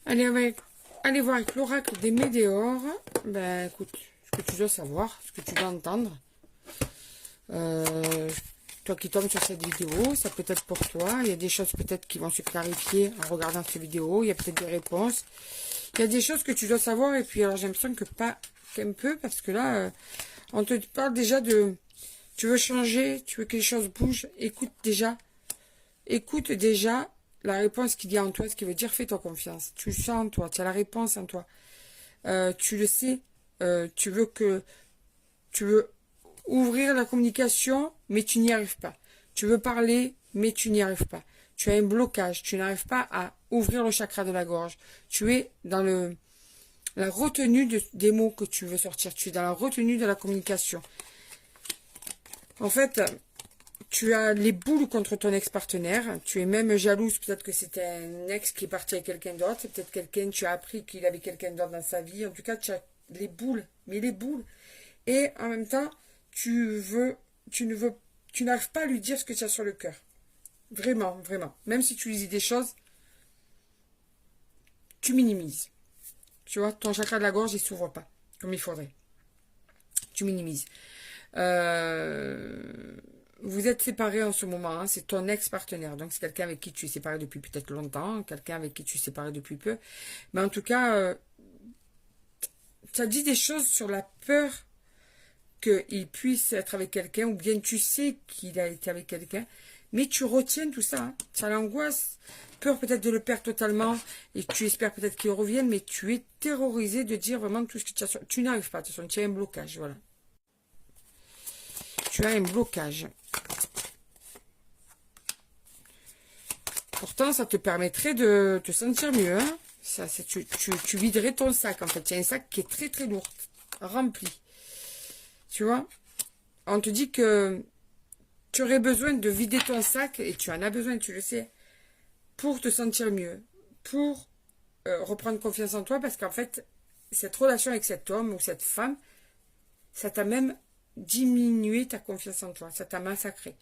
Allez, allez voir avec l'oracle des météores. Ben, écoute, ce que tu dois savoir, ce que tu dois entendre. Euh, Toi qui tombes sur cette vidéo, ça peut être pour toi. Il y a des choses peut-être qui vont se clarifier en regardant cette vidéo. Il y a peut-être des réponses. Il y a des choses que tu dois savoir. Et puis, alors, j'ai l'impression que pas qu'un peu, parce que là, on te parle déjà de... Tu veux changer, tu veux que les choses bougent. Écoute déjà la réponse qu'il y a en toi, ce qui veut dire fais-toi confiance. Tu le sens en toi, tu as la réponse en toi. Tu le sais, tu veux ouvrir la communication, mais tu n'y arrives pas. Tu veux parler, mais tu n'y arrives pas. Tu as un blocage, tu n'arrives pas à ouvrir le chakra de la gorge. Tu es dans la retenue des mots que tu veux sortir. Tu es dans la retenue de la communication. En fait, tu as les boules contre ton ex-partenaire. Tu es même jalouse. Peut-être que c'était un ex qui est parti avec quelqu'un d'autre. C'est peut-être quelqu'un, tu as appris qu'il avait quelqu'un d'autre dans sa vie. En tout cas, tu as les boules. Mais les boules. Et en même temps, tu n'arrives pas à lui dire ce que tu as sur le cœur. Vraiment, vraiment. Même si tu lui dis des choses, tu minimises. Tu vois, ton chakra de la gorge, il s'ouvre pas comme il faudrait. Tu minimises. Vous êtes séparés en ce moment, hein, c'est ton ex-partenaire. Donc, c'est quelqu'un avec qui tu es séparé depuis peut-être longtemps, quelqu'un avec qui tu es séparé depuis peu. Mais en tout cas, tu as dit des choses sur la peur qu'il puisse être avec quelqu'un, ou bien tu sais qu'il a été avec quelqu'un, mais tu retiens tout ça. Hein. Tu as l'angoisse, peur peut-être de le perdre totalement, et tu espères peut-être qu'il revienne, mais tu es terrorisé de dire vraiment tout ce que tu as. Tu n'arrives pas, de toute façon, tu as un blocage, voilà. Tu as un blocage. Pourtant, ça te permettrait de te sentir mieux. Hein. Ça, tu viderais ton sac, en fait. Il y a un sac qui est très, très lourd, rempli. Tu vois? On te dit que tu aurais besoin de vider ton sac, et tu en as besoin, tu le sais, pour te sentir mieux, pour reprendre confiance en toi, parce qu'en fait, cette relation avec cet homme ou cette femme, ça t'a même diminué ta confiance en toi, ça t'a massacré.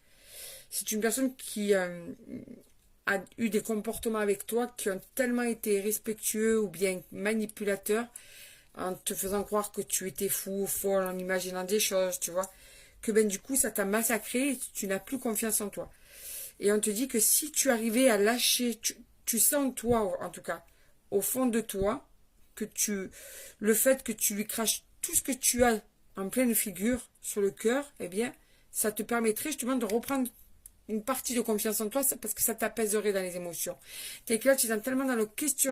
C'est une personne qui a eu des comportements avec toi qui ont tellement été irrespectueux ou bien manipulateurs, en te faisant croire que tu étais fou ou folle, en imaginant des choses, tu vois, que ben du coup ça t'a massacré et tu n'as plus confiance en toi. Et on te dit que si tu arrivais à lâcher, tu sens toi en tout cas, au fond de toi, que le fait que tu lui craches tout ce que tu as en pleine figure sur le cœur, eh bien, ça te permettrait justement de reprendre une partie de confiance en toi parce que ça t'apaiserait dans les émotions. T'es que là, tu es tellement dans le questionnement.